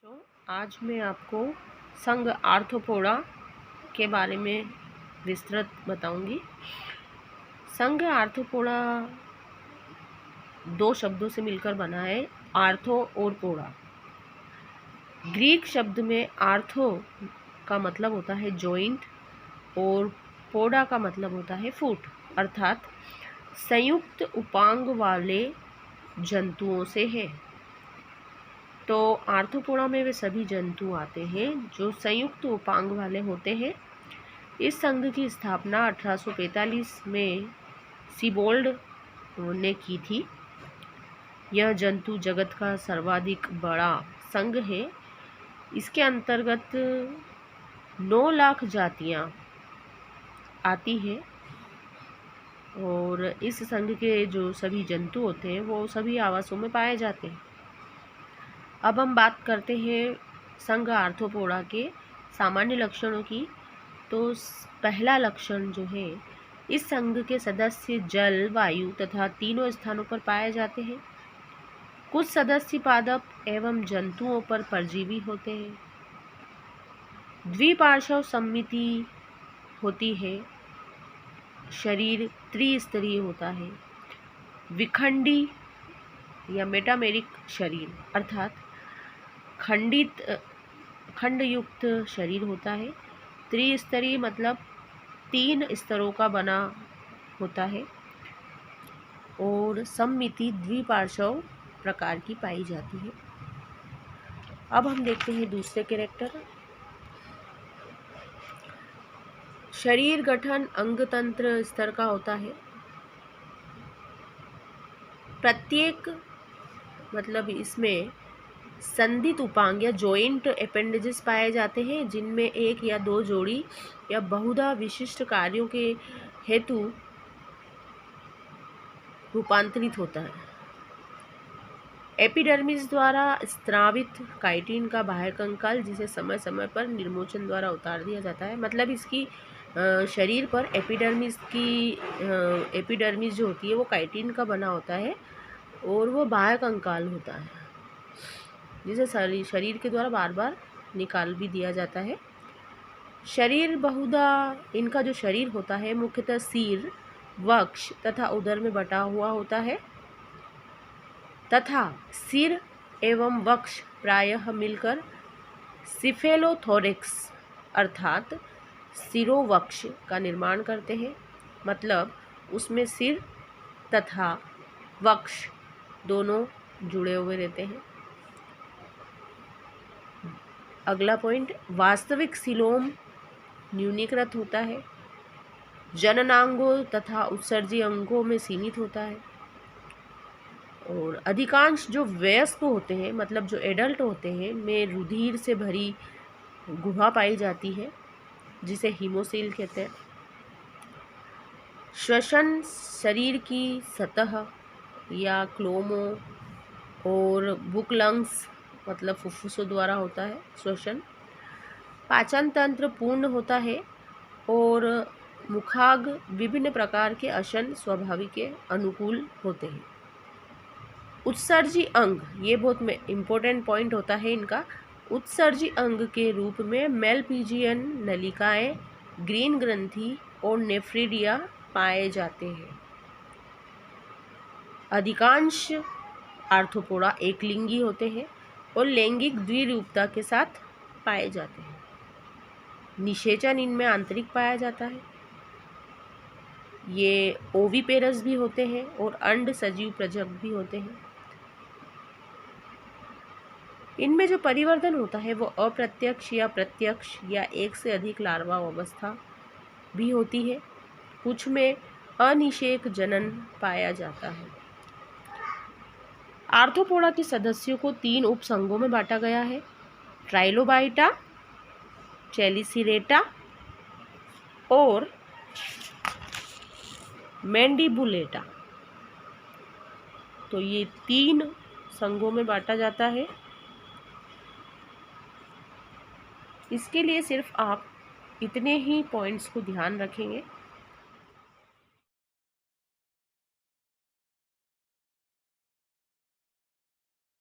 तो आज मैं आपको संघ आर्थ्रोपोडा के बारे में विस्तृत बताऊंगी। संघ आर्थ्रोपोडा दो शब्दों से मिलकर बना है, आर्थो और पोडा। ग्रीक शब्द में आर्थो का मतलब होता है जॉइंट और पोडा का मतलब होता है फुट, अर्थात संयुक्त उपांग वाले जंतुओं से है। तो आर्थ्रोपोडा में वे सभी जंतु आते हैं जो संयुक्त उपांग वाले होते हैं। इस संघ की स्थापना 1845 में सीबोल्ड ने की थी। यह जंतु जगत का सर्वाधिक बड़ा संघ है। इसके अंतर्गत 9 लाख जातियां आती हैं और इस संघ के जो सभी जंतु होते हैं वो सभी आवासों में पाए जाते हैं। अब हम बात करते हैं संघ आर्थ्रोपोडा के सामान्य लक्षणों की। तो पहला लक्षण जो है, इस संघ के सदस्य जल, वायु तथा तीनों स्थानों पर पाए जाते हैं। कुछ सदस्य पादप एवं जंतुओं पर परजीवी होते हैं। द्विपार्श्व सममिति होती है। शरीर त्रिस्तरीय होता है। विखंडी या मेटामेरिक शरीर अर्थात खंडयुक्त शरीर होता है। त्रिस्तरीय मतलब 3 स्तरों का बना होता है और सममिति द्विपार्श्व प्रकार की पाई जाती है। अब हम देखते हैं दूसरे कैरेक्टर। शरीर गठन अंग तंत्र स्तर का होता है। प्रत्येक मतलब इसमें संधित उपांग या जॉइंट अपेंडेजेस पाए जाते हैं जिनमें 1 या 2 जोड़ी या बहुधा विशिष्ट कार्यों के हेतु रूपांतरित होता है। एपिडर्मिस द्वारा स्त्रावित काइटिन का बाह्य कंकाल जिसे समय समय पर निर्मोचन द्वारा उतार दिया जाता है। मतलब इसकी शरीर पर एपिडर्मिस जो होती है वो काइटिन का बना होता है और वो बाह्य कंकाल होता है जिसे शरीर के द्वारा बार बार निकाल भी दिया जाता है। शरीर बहुधा इनका जो शरीर होता है मुख्यतः सिर, वक्ष तथा उदर में बटा हुआ होता है तथा सिर एवं वक्ष प्रायः मिलकर सिफेलोथोरेक्स अर्थात सिरोवक्ष का निर्माण करते हैं। मतलब उसमें सिर तथा वक्ष दोनों जुड़े हुए रहते हैं। अगला पॉइंट, वास्तविक सीलोम न्यूनीकृत होता है। जननांगों तथा उत्सर्जी अंगों में सीमित होता है और अधिकांश जो वयस्क होते हैं मतलब जो एडल्ट होते हैं में रुधिर से भरी गुहा पाई जाती है जिसे हीमोसील कहते हैं। श्वसन शरीर की सतह या क्लोमो और बुकलंग्स मतलब फुफ्फुसों द्वारा होता है श्वसन। पाचन तंत्र पूर्ण होता है और मुखाग्र विभिन्न प्रकार के अशन स्वाभाविक के अनुकूल होते हैं। उत्सर्जी अंग, ये बहुत इम्पोर्टेंट पॉइंट होता है इनका। उत्सर्जी अंग के रूप में मेलपीजियन नलिकाएं, ग्रीन ग्रंथि और नेफ्रिडिया पाए जाते हैं। अधिकांश आर्थ्रोपोडा एकलिंगी होते हैं और लैंगिक द्विरूपता के साथ पाए जाते हैं। निषेचन इनमें आंतरिक पाया जाता है। ये ओविपेरस भी होते हैं और अंड सजीव प्रजक भी होते हैं। इनमें जो परिवर्तन होता है वो अप्रत्यक्ष या प्रत्यक्ष या एक से अधिक लार्वा अवस्था भी होती है। कुछ में अनिषेक जनन पाया जाता है। आर्थ्रोपोडा के सदस्यों को 3 उपसंघों में बांटा गया है, ट्राइलोबाइटा, चेलिसिरेटा और मैंडिबुलेटा। तो ये 3 संघों में बांटा जाता है। इसके लिए सिर्फ आप इतने ही पॉइंट्स को ध्यान रखेंगे।